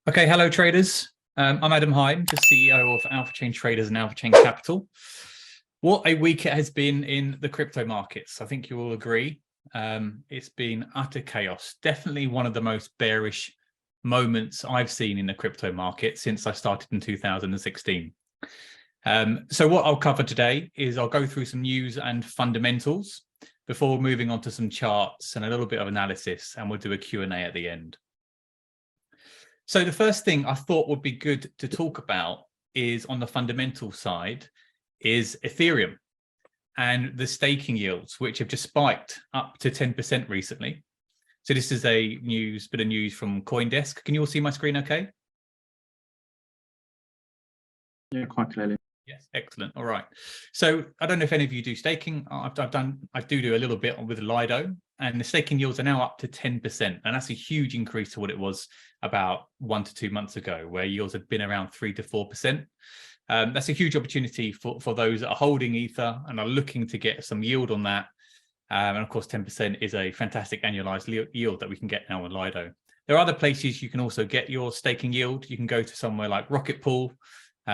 Okay, hello traders. I'm Adam Haeems, the CEO of Alphachain Traders and Alphachain Capital. What a week it has been in the crypto markets. I think you all agree. It's been utter chaos. Definitely one of the most bearish moments I've seen in the crypto market since I started in 2016. So what I'll cover today is I'll go through some news and fundamentals before moving on to some charts and a little bit of analysis, and we'll do a Q&A at the end. So the first thing I thought would be good to talk about is on the fundamental side is Ethereum and the staking yields, which have just spiked up to 10% recently. So this is a bit of news from CoinDesk. Can you all see my screen okay? Yeah, quite clearly. Yes, excellent. All right. So I don't know if any of you do staking. I do a little bit with Lido, and the staking yields are now up to 10%. And that's a huge increase to what it was about 1 to 2 months ago, where yields had been around 3 to 4%. That's a huge opportunity for those that are holding Ether and are looking to get some yield on that. And of course, 10% is a fantastic annualized yield that we can get now on Lido. There are other places you can also get your staking yield. You can go to somewhere like Rocket Pool.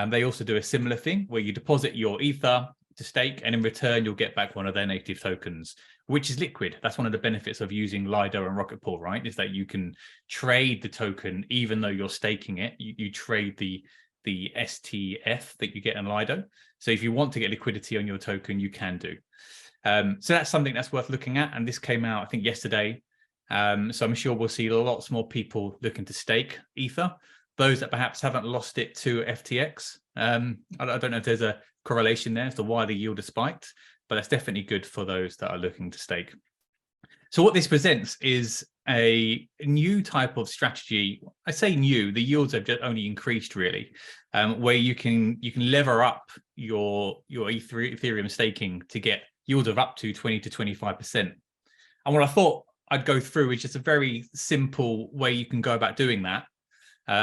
They also do a similar thing where you deposit your Ether to stake, and in return, you'll get back one of their native tokens, which is liquid. That's one of the benefits of using Lido and Rocket Pool, right? Is that you can trade the token even though you're staking it. You trade the STF that you get in Lido. So if you want to get liquidity on your token, you can do. So that's something that's worth looking at. And this came out, I think, yesterday. So I'm sure we'll see lots more people looking to stake Ether. Those that perhaps haven't lost it to FTX. I don't know if there's a correlation there as to why the yield has spiked, but that's definitely good for those that are looking to stake. So what this presents is a new type of strategy. I say new, the yields have just only increased really, where you can lever up your Ethereum staking to get yields of up to 20 to 25%. And what I thought I'd go through is just a very simple way you can go about doing that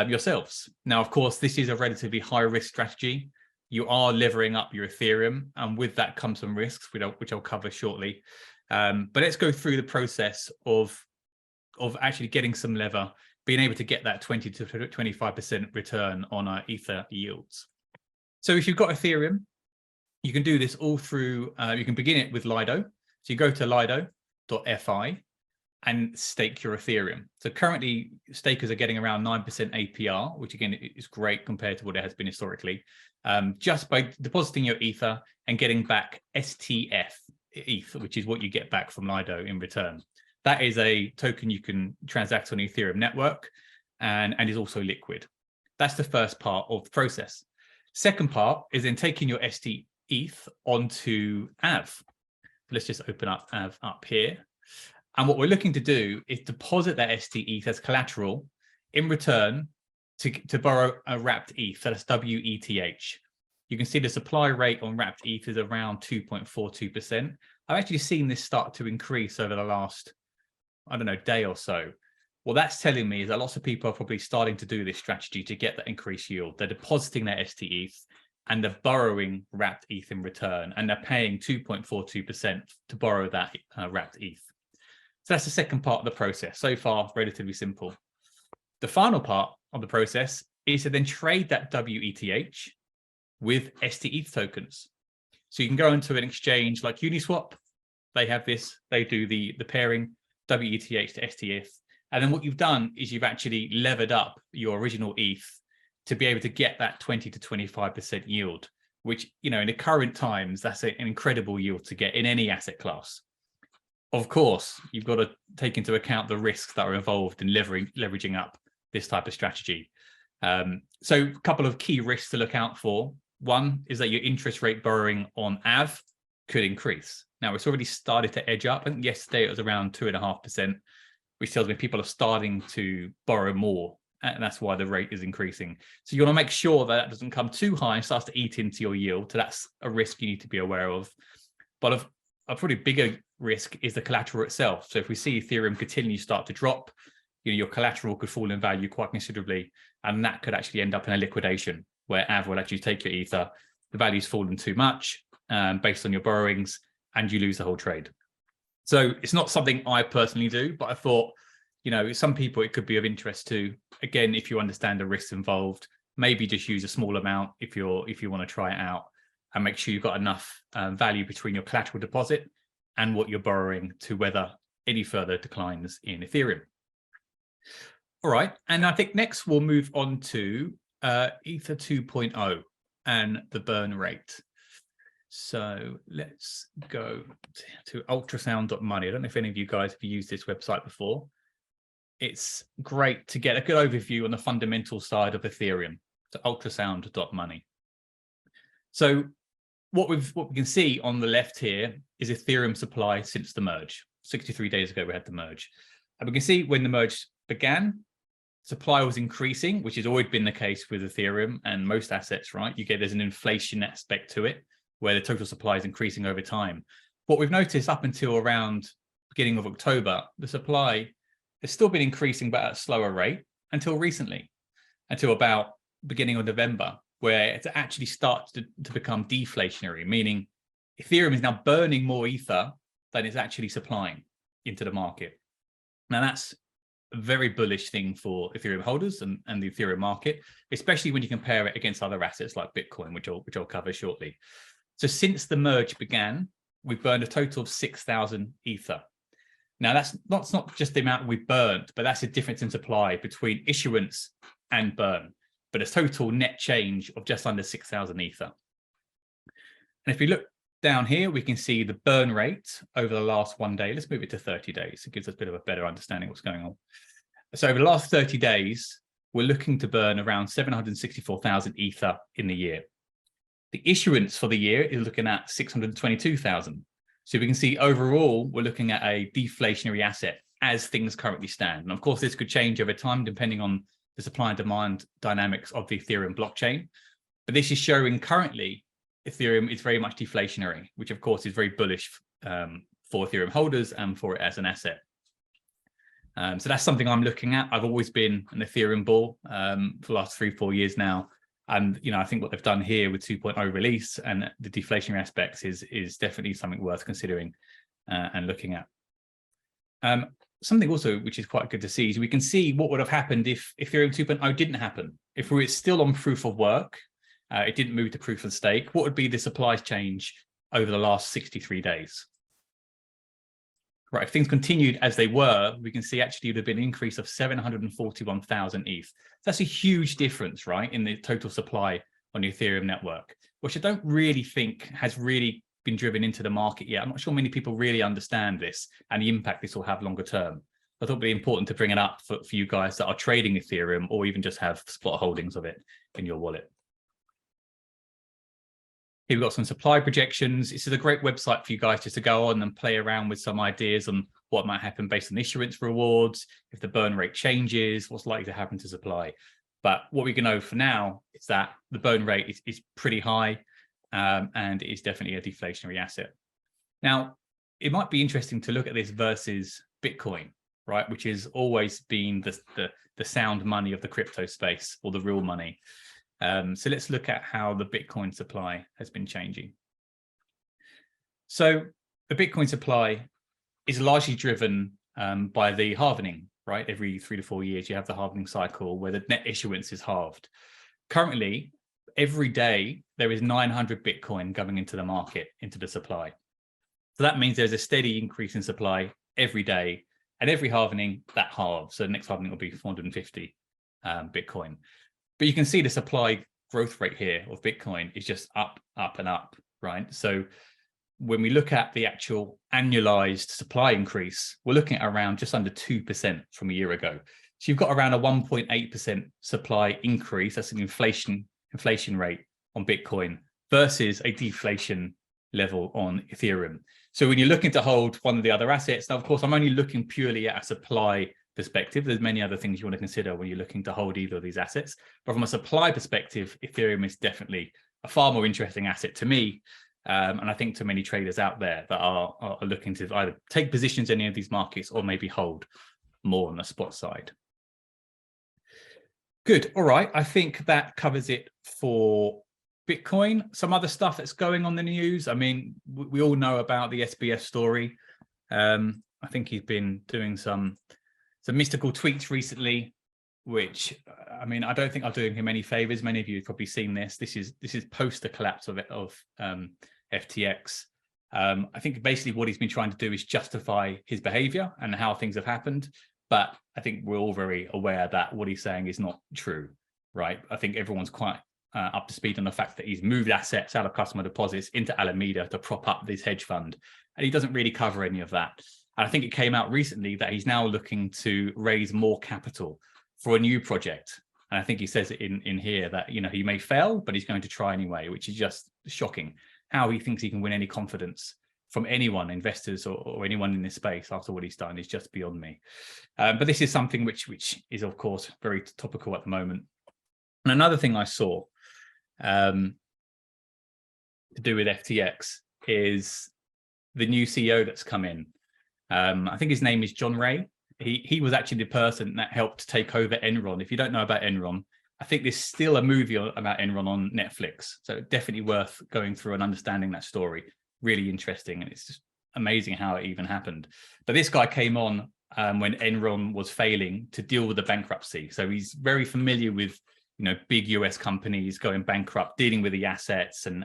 yourselves. Now, of course, this is a relatively high risk strategy. You are levering up your Ethereum, and with that comes some risks, which I'll cover shortly. But let's go through the process of actually getting some lever, being able to get that 20 to 25% return on our Ether yields. So if you've got Ethereum, you can do this all through, you can begin it with Lido. So you go to lido.fi and stake your Ethereum. So currently stakers are getting around 9% APR, which again is great compared to what it has been historically, just by depositing your Ether and getting back STF ETH, which is what you get back from Lido in return. That is a token you can transact on the Ethereum network and is also liquid. That's the first part of the process. Second part is then taking your ST ETH onto AV. Let's just open up AV up here. And what we're looking to do is deposit that ST ETH as collateral in return to borrow a wrapped ETH, so that's WETH. You can see the supply rate on wrapped ETH is around 2.42%. I've actually seen this start to increase over the last, I don't know, day or so. What that's telling me is that lots of people are probably starting to do this strategy to get that increased yield. They're depositing their ST ETH and they're borrowing wrapped ETH in return, and they're paying 2.42% to borrow that wrapped ETH. So that's the second part of the process. So far, relatively simple. The final part of the process is to then trade that WETH with STETH tokens. So you can go into an exchange like Uniswap. They have this, they do the pairing WETH to STETH. And then what you've done is you've actually levered up your original ETH to be able to get that 20 to 25% yield, which, you know, in the current times, that's an incredible yield to get in any asset class. Of course, you've got to take into account the risks that are involved in leveraging up this type of strategy. So a couple of key risks to look out for. One is that your interest rate borrowing on AV could increase. Now, it's already started to edge up, and yesterday it was around 2.5%, which tells me people are starting to borrow more, and that's why the rate is increasing. So you want to make sure that doesn't come too high and starts to eat into your yield. So that's a risk you need to be aware of. But a pretty bigger risk is the collateral itself. So if we see Ethereum continue to start to drop, you know, your collateral could fall in value quite considerably, and that could actually end up in a liquidation where AV will actually take your Ether, the value's fallen too much based on your borrowings, and you lose the whole trade. So it's not something I personally do, but I thought you know, some people it could be of interest to. Again, if you understand the risks involved, maybe just use a small amount if you want to try it out, and make sure you've got enough value between your collateral deposit and what you're borrowing to weather any further declines in Ethereum. All right, and I think next we'll move on to Ether 2.0 and the burn rate. So let's go to ultrasound.money. I don't know if any of you guys have used this website before. It's great to get a good overview on the fundamental side of Ethereum, to ultrasound.money. So what we can see on the left here is Ethereum supply since the merge. 63 days ago, we had the merge. And we can see when the merge began, supply was increasing, which has always been the case with Ethereum and most assets, right? There's an inflation aspect to it, where the total supply is increasing over time. What we've noticed up until around beginning of October, the supply has still been increasing, but at a slower rate until recently, until about beginning of November, where it actually starts to become deflationary, meaning Ethereum is now burning more Ether than it's actually supplying into the market. Now that's a very bullish thing for Ethereum holders and the Ethereum market, especially when you compare it against other assets like Bitcoin, which I'll cover shortly. So since the merge began, we've burned a total of 6,000 Ether. Now that's not just the amount we've burned, but that's the difference in supply between issuance and burn. But a total net change of just under 6,000 Ether. And if we look down here, we can see the burn rate over the last 1 day. Let's move it to 30 days. It gives us a bit of a better understanding of what's going on. So over the last 30 days, we're looking to burn around 764,000 Ether in the year. The issuance for the year is looking at 622,000. So we can see overall, we're looking at a deflationary asset as things currently stand. And of course, this could change over time, depending on the supply and demand dynamics of the Ethereum blockchain. But this is showing currently Ethereum is very much deflationary, which of course is very bullish for Ethereum holders and for it as an asset. So that's something I'm looking at. I've always been an Ethereum bull for the last 3-4 years now. And I think what they've done here with 2.0 release and the deflationary aspects is definitely something worth considering and looking at. Something also which is quite good to see is we can see what would have happened if Ethereum 2.0 didn't happen. If we were still on proof of work, it didn't move to proof of stake, what would be the supply change over the last 63 days? Right, if things continued as they were, we can see actually there would have been an increase of 741,000 ETH. That's a huge difference, right, in the total supply on the Ethereum network, which I don't really think has really been driven into the market yet. I'm not sure many people really understand this and the impact this will have longer term. I thought it'd be important to bring it up for you guys that are trading Ethereum or even just have spot holdings of it in your wallet. Here we've got some supply projections. This is a great website for you guys just to go on and play around with some ideas on what might happen based on issuance rewards, if the burn rate changes, what's likely to happen to supply. But what we can know for now is that the burn rate is pretty high and it is definitely a deflationary asset. Now, it might be interesting to look at this versus Bitcoin, right, which has always been the sound money of the crypto space or the real money. So let's look at how the Bitcoin supply has been changing. So the Bitcoin supply is largely driven by the halvening, right? Every 3 to 4 years, you have the halvening cycle where the net issuance is halved. Currently, every day, there is 900 Bitcoin going into the market, into the supply. So that means there's a steady increase in supply every day, and every halvening, that halves. So the next halvening will be 450 Bitcoin. But you can see the supply growth rate here of Bitcoin is just up, up, and up, right? So when we look at the actual annualized supply increase, we're looking at around just under 2% from a year ago. So you've got around a 1.8% supply increase. That's an inflation rate on Bitcoin versus a deflation level on Ethereum. So when you're looking to hold one of the other assets, now, of course, I'm only looking purely at a supply perspective. There's many other things you want to consider when you're looking to hold either of these assets. But from a supply perspective, Ethereum is definitely a far more interesting asset to me. And I think to many traders out there that are looking to either take positions in any of these markets or maybe hold more on the spot side. Good. All right. I think that covers it for Bitcoin. Some other stuff that's going on in the news. I mean, we all know about the SBF story. I think he's been doing some some mystical tweets recently, which, I mean, I don't think I'm doing him any favors. Many of you have probably seen this. This is post the collapse of FTX. I think basically what he's been trying to do is justify his behavior and how things have happened. But I think we're all very aware that what he's saying is not true, right? I think everyone's quite up to speed on the fact that he's moved assets out of customer deposits into Alameda to prop up this hedge fund. And he doesn't really cover any of that. And I think it came out recently that he's now looking to raise more capital for a new project. And I think he says it in here that, you know, he may fail, but he's going to try anyway, which is just shocking. How he thinks he can win any confidence from anyone, investors or anyone in this space after what he's done is just beyond me. But this is something which is, of course, very topical at the moment. And another thing I saw to do with FTX is the new CEO that's come in. I think his name is John Ray. He was actually the person that helped take over Enron. If you don't know about Enron, I think there's still a movie about Enron on Netflix. So definitely worth going through and understanding that story. Really interesting. And it's just amazing how it even happened. But this guy came on when Enron was failing to deal with the bankruptcy. So he's very familiar with, you know, big US companies going bankrupt, dealing with the assets and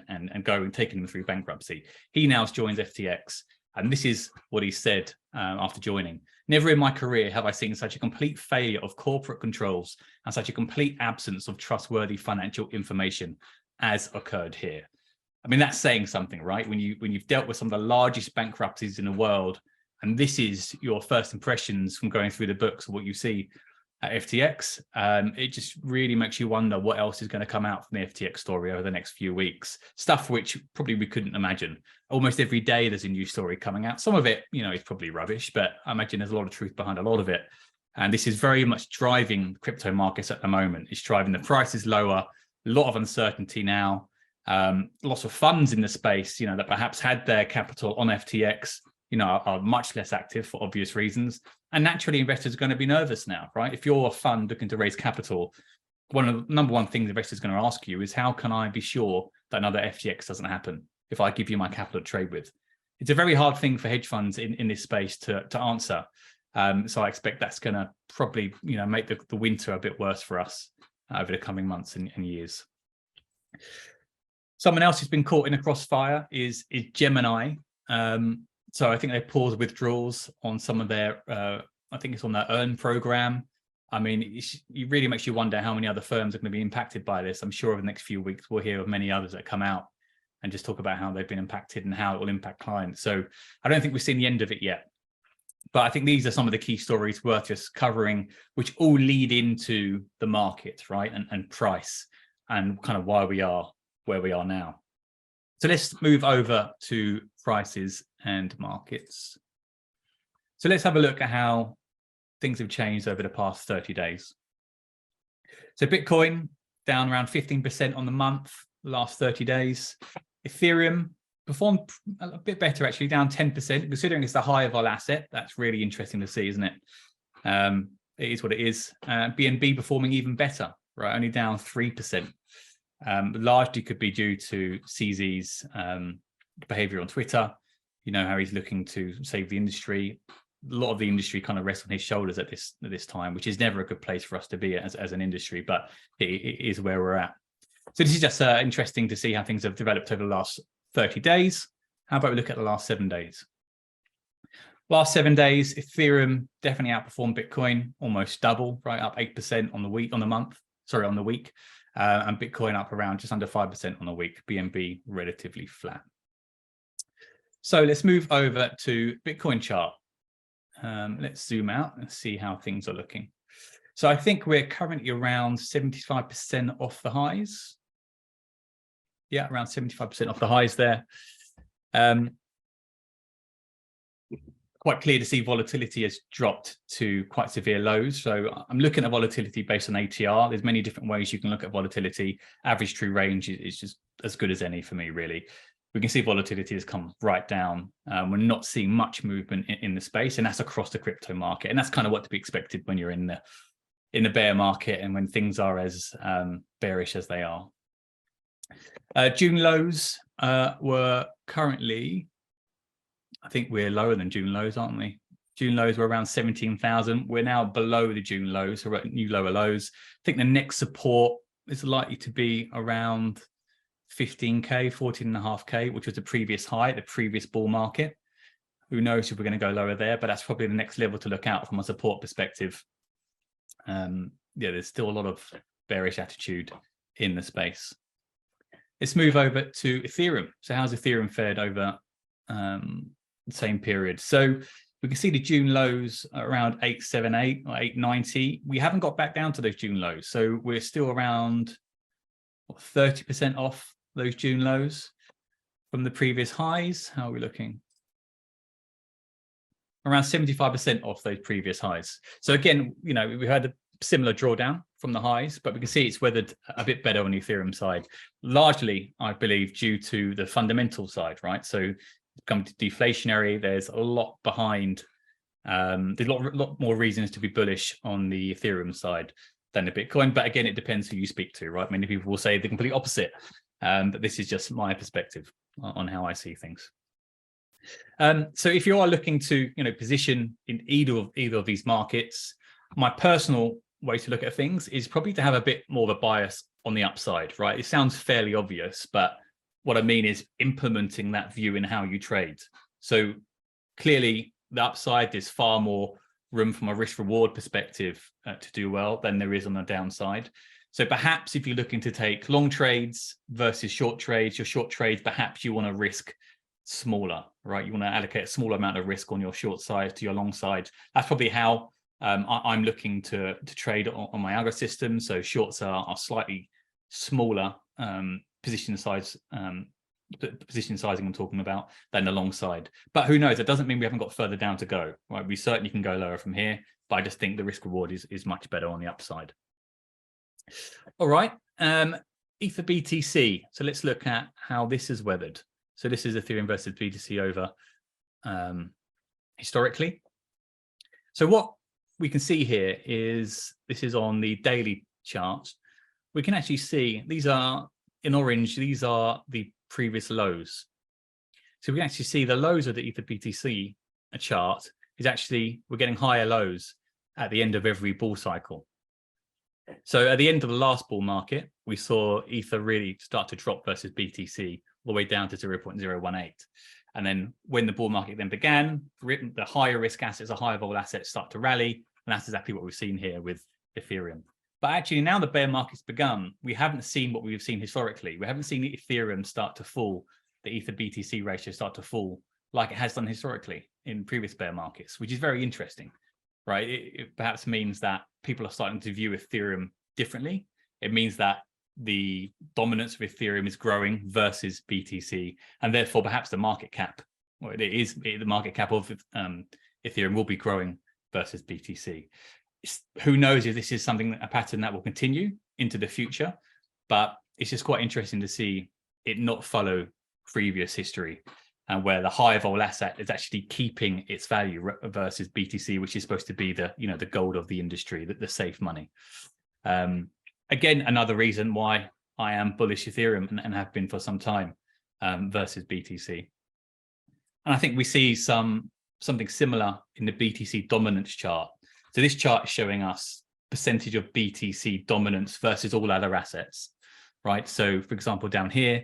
taking them through bankruptcy. He now joins FTX. And this is what he said after joining. Never in my career have I seen such a complete failure of corporate controls and such a complete absence of trustworthy financial information as occurred here. I mean, that's saying something, right? When you've dealt with some of the largest bankruptcies in the world, and this is your first impressions from going through the books of what you see at FTX, it just really makes you wonder what else is going to come out from the FTX story over the next few weeks. Stuff which probably we couldn't imagine. Almost every day there's a new story coming out. Some of it, you know, is probably rubbish, but I imagine there's a lot of truth behind a lot of it. And this is very much driving crypto markets at the moment. It's driving the prices lower, a lot of uncertainty now, lots of funds in the space, you know, that perhaps had their capital on FTX, you know, are much less active for obvious reasons. And naturally, investors are going to be nervous now, right? If you're a fund looking to raise capital, one of the number one things investors are going to ask you is, how can I be sure that another FTX doesn't happen if I give you my capital to trade with? It's a very hard thing for hedge funds in this space to answer. So I expect that's going to probably, you know, make the winter a bit worse for us over the coming months and years. Someone else who's been caught in a crossfire is Gemini. So I think they paused withdrawals on some of their, I think it's on their Earn program. I mean, it really makes you wonder how many other firms are going to be impacted by this. I'm sure over the next few weeks, we'll hear of many others that come out and just talk about how they've been impacted and how it will impact clients. So I don't think we've seen the end of it yet. But I think these are some of the key stories worth just covering, which all lead into the market, right? And price and kind of why we are where we are now. So let's move over to prices and markets. So let's have a look at how things have changed over the past 30 days. So Bitcoin down around 15% on the month, last 30 days. Ethereum performed a bit better, actually, down 10%, considering it's the higher vol asset. That's really interesting to see, isn't it? It is what it is. BNB performing even better, right? Only down 3%. Largely could be due to CZ's behavior on Twitter. You know, how he's looking to save the industry. A lot of the industry kind of rests on his shoulders at this time, which is never a good place for us to be as an industry, but it is where we're at. So this is just interesting to see how things have developed over the last 30 days. How about we look at the last 7 days? Last 7 days, Ethereum definitely outperformed Bitcoin, almost double, right? Up 8% on the week, on the week. And Bitcoin up around just under 5% on the week. BNB relatively flat. So let's move over to Bitcoin chart. Let's zoom out and see how things are looking. So I think we're currently around 75% off the highs. Yeah, around 75% off the highs there. Quite clear to see volatility has dropped to quite severe lows. So I'm looking at volatility based on ATR. There's many different ways you can look at volatility. Average true range is just as good as any for me, really. We can see volatility has come right down. We're not seeing much movement in the space, and that's across the crypto market. And that's kind of what to be expected when you're in the bear market and when things are as bearish as they are. June lows were currently, I think we're lower than June lows, aren't we? June lows were around 17,000. We're now below the June lows, so we're at new lower lows. I think the next support is likely to be around 15K, 14.5K, which was the previous high, the previous bull market. Who knows if we're going to go lower there, but that's probably the next level to look out from a support perspective. Yeah, there's still a lot of bearish attitude in the space. Let's move over to Ethereum. So how's Ethereum fared over the same period? So we can see the June lows around 878 or 890. We haven't got back down to those June lows. So we're still around 30% off those June lows from the previous highs. How are we looking? Around 75% off those previous highs. So again, you know, we had a similar drawdown from the highs, but we can see it's weathered a bit better on the Ethereum side, largely, I believe, due to the fundamental side, right? So come to deflationary, there's a lot behind. There's a lot more reasons to be bullish on the Ethereum side than the Bitcoin. But again, it depends who you speak to, right? Many people will say the complete opposite. But this is just my perspective on how I see things. So if you are looking to, you know, position in either of these markets, my personal way to look at things is probably to have a bit more of a bias on the upside, right? It sounds fairly obvious, but what I mean is implementing that view in how you trade. So clearly the upside, there's far more room from a risk reward perspective to do well than there is on the downside. So perhaps if you're looking to take long trades versus short trades, your short trades, perhaps you want to risk smaller, right? You want to allocate a smaller amount of risk on your short side to your long side. That's probably how I'm looking to trade on my algo system. So shorts are slightly smaller position sizing I'm talking about than the long side. But who knows? That doesn't mean we haven't got further down to go, right? We certainly can go lower from here, but I just think the risk reward is much better on the upside. All right, ETHBTC. So let's look at how this is weathered. So this is Ethereum versus BTC over historically. So what we can see here is, this is on the daily chart. We can actually see these are in orange, these are the previous lows. So we can actually see the lows of the ETHBTC chart is actually, we're getting higher lows at the end of every bull cycle. So at the end of the last bull market, we saw Ether really start to drop versus BTC all the way down to 0.018. And then when the bull market then began, the higher risk assets, the higher vol assets start to rally. And that's exactly what we've seen here with Ethereum. But actually now the bear market's begun, we haven't seen what we've seen historically. We haven't seen the Ethereum start to fall, the Ether-BTC ratio start to fall like it has done historically in previous bear markets, which is very interesting, right? It perhaps means that people are starting to view Ethereum differently. It means that the dominance of Ethereum is growing versus BTC, and therefore perhaps the market cap, or the market cap of Ethereum will be growing versus BTC. Who knows if this is a pattern that will continue into the future, but it's just quite interesting to see it not follow previous history, and where the high vol asset is actually keeping its value versus BTC, which is supposed to be the gold of the industry, the safe money. Again, another reason why I am bullish Ethereum and have been for some time versus BTC. And I think we see something similar in the BTC dominance chart. So this chart is showing us percentage of BTC dominance versus all other assets, right? So for example, down here,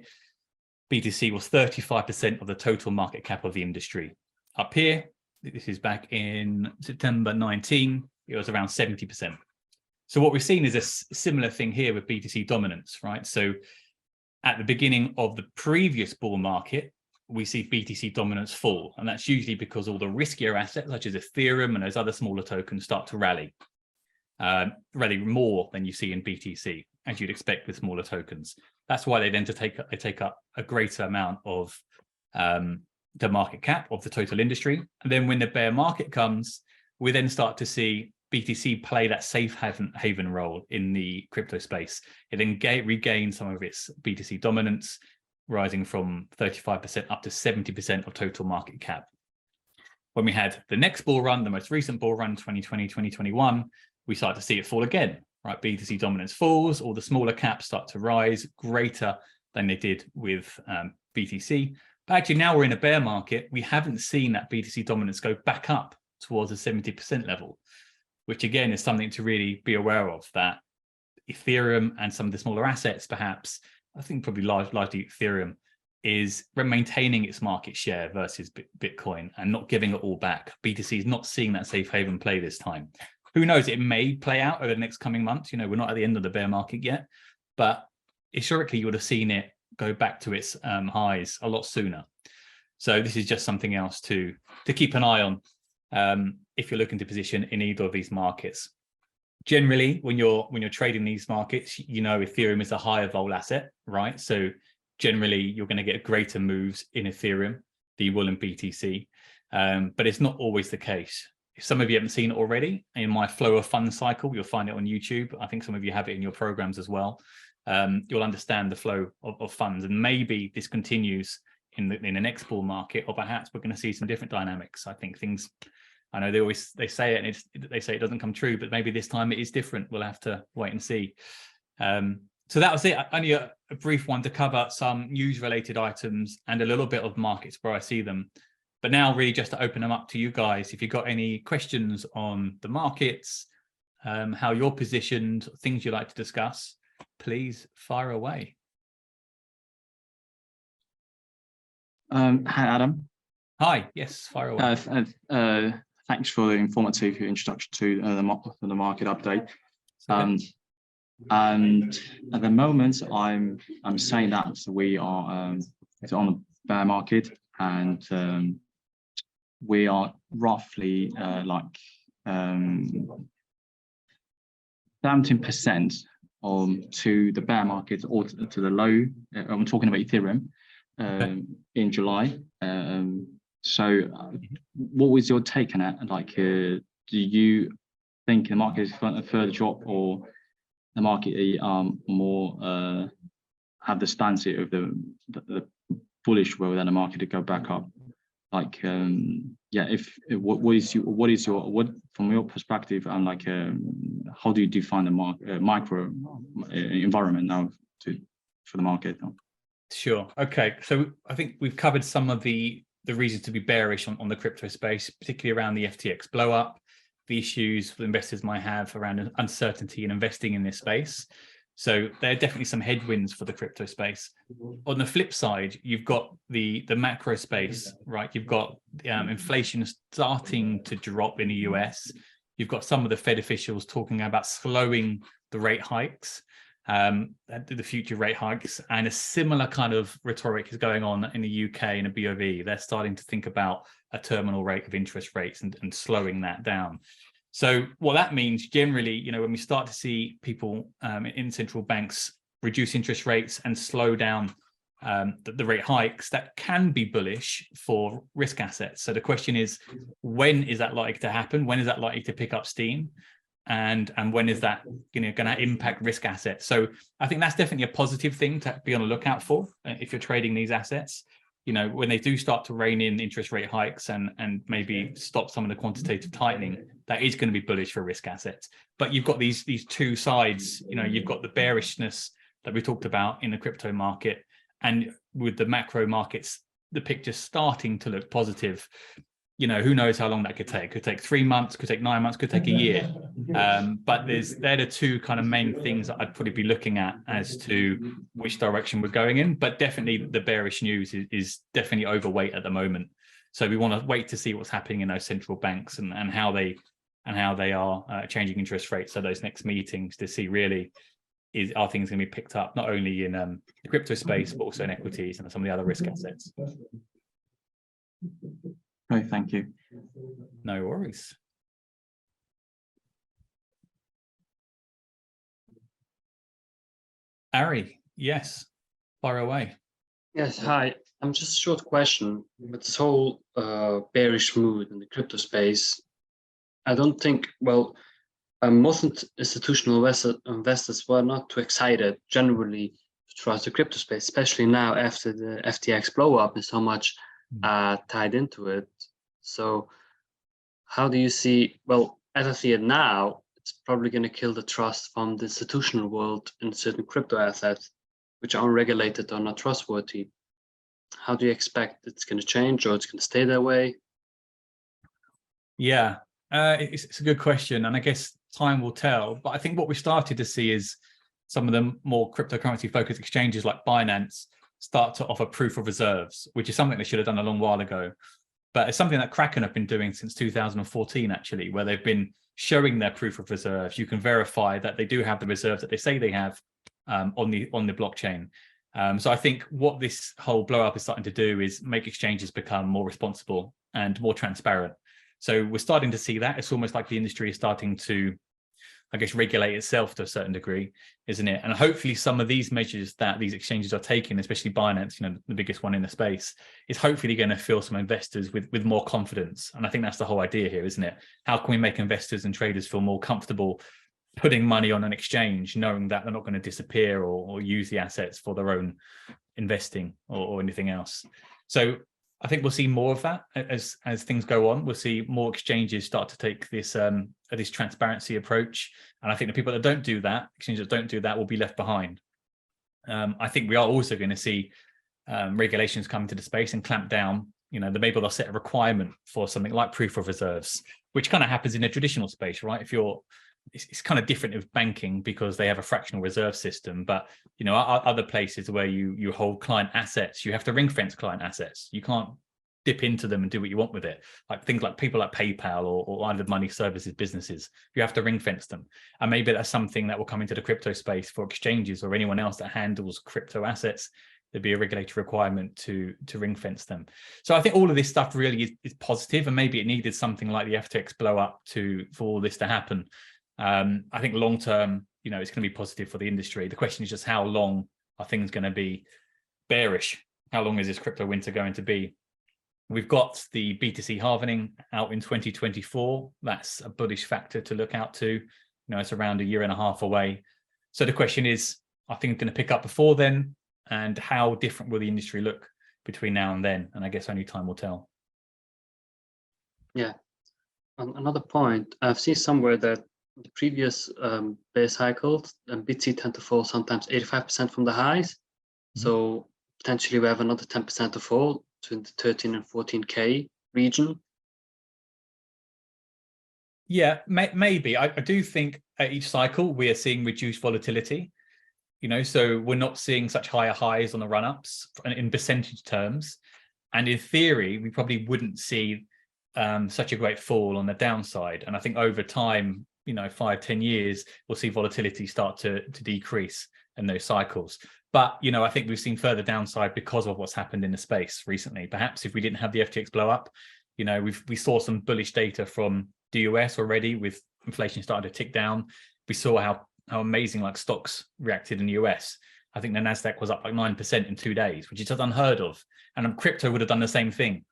BTC was 35% of the total market cap of the industry. Up here, this is back in September 19, it was around 70%. So what we've seen is a similar thing here with BTC dominance, right? So at the beginning of the previous bull market, we see BTC dominance fall. And that's usually because all the riskier assets, such as Ethereum and those other smaller tokens, start to rally more than you see in BTC, as you'd expect with smaller tokens. That's why they then take up a greater amount of the market cap of the total industry. And then when the bear market comes, we then start to see BTC play that safe haven role in the crypto space. It then regains some of its BTC dominance, rising from 35% up to 70% of total market cap. When we had the next bull run, the most recent bull run, 2020, 2021, we start to see it fall again, right? BTC dominance falls, all the smaller caps start to rise greater than they did with BTC. But actually now we're in a bear market, we haven't seen that BTC dominance go back up towards a 70% level, which again is something to really be aware of, that Ethereum and some of the smaller assets, perhaps, I think probably largely Ethereum, is maintaining its market share versus Bitcoin and not giving it all back. BTC is not seeing that safe haven play this time. Who knows, it may play out over the next coming months. You know, we're not at the end of the bear market yet, but historically you would have seen it go back to its highs a lot sooner. So this is just something else to keep an eye on if you're looking to position in either of these markets. Generally, when you're trading these markets, you know Ethereum is a higher vol asset, right? So generally, you're going to get greater moves in Ethereum than you will in BTC, but it's not always the case. If some of you haven't seen it already, in my flow of funds cycle, you'll find it on YouTube. I think some of you have it in your programs as well. You'll understand the flow of funds, and maybe this continues in the next bull market, or perhaps we're going to see some different dynamics. I think things, I know they say it and they say it doesn't come true, but maybe this time it is different. We'll have to wait and see. So that was it. Only a brief one to cover some news related items and a little bit of markets where I see them. But now really just to open them up to you guys. If you've got any questions on the markets, how you're positioned, things you'd like to discuss, please fire away. Hi, Adam. Hi, yes, fire away. Thanks for the informative introduction to the market update. And at the moment, I'm saying that we are on the bear market, and we are roughly 17% to the bear market, or to the low. I'm talking about Ethereum in July. So what was your take on it? Like, do you think the market is going to further drop, or the market more have the stance of the bullish world, and the market to go back up? Like, yeah, what is your from your perspective, and like, how do you define the micro environment now for the market? Sure. Okay. So I think we've covered some of the reasons to be bearish on the crypto space, particularly around the FTX blow up, the issues that investors might have around uncertainty in investing in this space. So there are definitely some headwinds for the crypto space. On the flip side, you've got the macro space, right? You've got inflation starting to drop in the US. You've got some of the Fed officials talking about slowing the rate hikes, the future rate hikes, and a similar kind of rhetoric is going on in the UK and the BOV. They're starting to think about a terminal rate of interest rates and slowing that down. So what that means generally, you know, when we start to see people in central banks reduce interest rates and slow down the rate hikes, that can be bullish for risk assets. So the question is, when is that likely to happen? When is that likely to pick up steam? And when is that, you know, going to impact risk assets? So I think that's definitely a positive thing to be on the lookout for if you're trading these assets. You know, when they do start to rein in interest rate hikes and maybe stop some of the quantitative tightening, that is going to be bullish for risk assets. But you've got these two sides. You know, you've got the bearishness that we talked about in the crypto market, and with the macro markets, the picture's starting to look positive. You know, who knows how long that could take? Could take 3 months, could take 9 months, could take a year. But they're the two kind of main things that I'd probably be looking at as to which direction we're going in. But definitely the bearish news is definitely overweight at the moment. So we want to wait to see what's happening in those central banks and how they are changing interest rates. So those next meetings to see really are things going to be picked up, not only in the crypto space, but also in equities and some of the other risk assets. Right, thank you. No worries. Ari, yes, fire away. Yes, hi. I'm just a short question. With this whole bearish mood in the crypto space, I don't think, well, most institutional investors were not too excited generally to trust the crypto space, especially now after the FTX blow up and so much tied into it. So how do you see, well, as I see it now, it's probably going to kill the trust from the institutional world in certain crypto assets, which are unregulated or not trustworthy. How do you expect it's going to change, or it's going to stay that way? Yeah, it's a good question, and I guess time will tell. But I think what we started to see is some of the more cryptocurrency focused exchanges like Binance start to offer proof of reserves, which is something they should have done a long while ago. But it's something that Kraken have been doing since 2014, actually, where they've been showing their proof of reserves. You can verify that they do have the reserves that they say they have on the blockchain. So I think what this whole blow up is starting to do is make exchanges become more responsible and more transparent. So we're starting to see that. It's almost like the industry is starting to, I guess, regulate itself to a certain degree, isn't it? And hopefully some of these measures that these exchanges are taking, especially Binance, you know, the biggest one in the space, is hopefully going to fill some investors with more confidence. And I think that's the whole idea here, isn't it? How can we make investors and traders feel more comfortable putting money on an exchange, knowing that they're not going to disappear or use the assets for their own investing or anything else? So I think we'll see more of that as things go on. We'll see more exchanges start to take this this transparency approach, and I think the people that don't do that, exchanges that don't do that, will be left behind. I think we are also going to see regulations come into the space and clamp down. You know, maybe they'll set a requirement for something like proof of reserves, which kind of happens in a traditional space, right? If you're it's kind of different with banking because they have a fractional reserve system, but you know, other places where you hold client assets, you have to ring fence client assets. You can't dip into them and do what you want with it. Like things like people like PayPal or other money services businesses, you have to ring fence them. And maybe that's something that will come into the crypto space for exchanges or anyone else that handles crypto assets. There'd be a regulatory requirement to ring fence them. So I think all of this stuff really is positive, and maybe it needed something like the FTX blow up for all this to happen. I think long term, you know, it's going to be positive for the industry. The question is just how long are things going to be bearish? How long is this crypto winter going to be? We've got the BTC halvening out in 2024. That's a bullish factor to look out to. You know, it's around a year and a half away. So the question is, are things going to pick up before then? And how different will the industry look between now and then? And I guess only time will tell. Yeah. Another point, I've seen somewhere that the previous bear cycles, BTC tend to fall sometimes 85% from the highs. Mm-hmm. So potentially we have another 10% to fall to the 13 and 14K region. Yeah, maybe. I do think at each cycle we are seeing reduced volatility. You know, so we're not seeing such higher highs on the run-ups in percentage terms. And in theory, we probably wouldn't see such a great fall on the downside. And I think over time, you know, 5-10 years, we'll see volatility start to decrease in those cycles. But, you know, I think we've seen further downside because of what's happened in the space recently. Perhaps if we didn't have the FTX blow up, you know, we saw some bullish data from the US already with inflation starting to tick down. We saw how amazing like stocks reacted in the US. I think the NASDAQ was up like 9% in 2 days, which is just unheard of. And crypto would have done the same thing,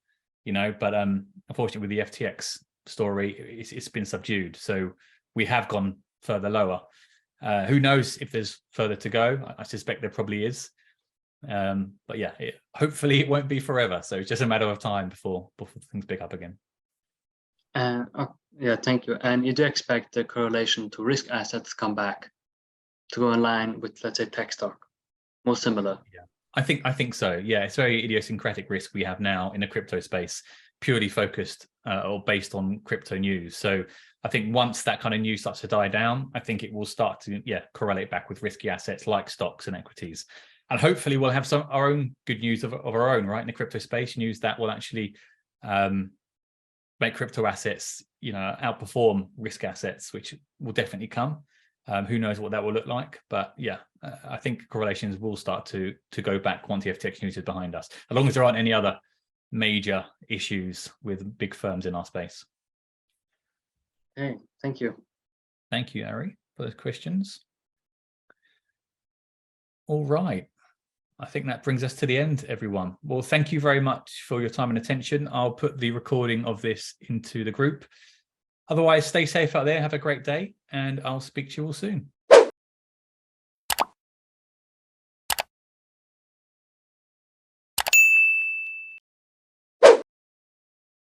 you know, but unfortunately with the FTX story, it's been subdued. So we have gone further lower. Who knows if there's further to go? I suspect there probably is. But yeah, hopefully it won't be forever. So it's just a matter of time before things pick up again. Yeah, thank you. And you do expect the correlation to risk assets come back to go in line with, let's say, tech stock, more similar? Yeah, I think so. Yeah, it's very idiosyncratic risk we have now in the crypto space, purely focused or based on crypto news. So I think once that kind of news starts to die down, I think it will start to correlate back with risky assets like stocks and equities. And hopefully we'll have our own good news of our own, right, in the crypto space, news that will actually make crypto assets, you know, outperform risk assets, which will definitely come. Who knows what that will look like, but yeah, I think correlations will start to go back once the FTX news is behind us, as long as there aren't any other major issues with big firms in our space. Okay, thank you. Thank you, Ari, for those questions. All right. I think that brings us to the end, everyone. Well, thank you very much for your time and attention. I'll put the recording of this into the group. Otherwise, stay safe out there. Have a great day, and I'll speak to you all soon.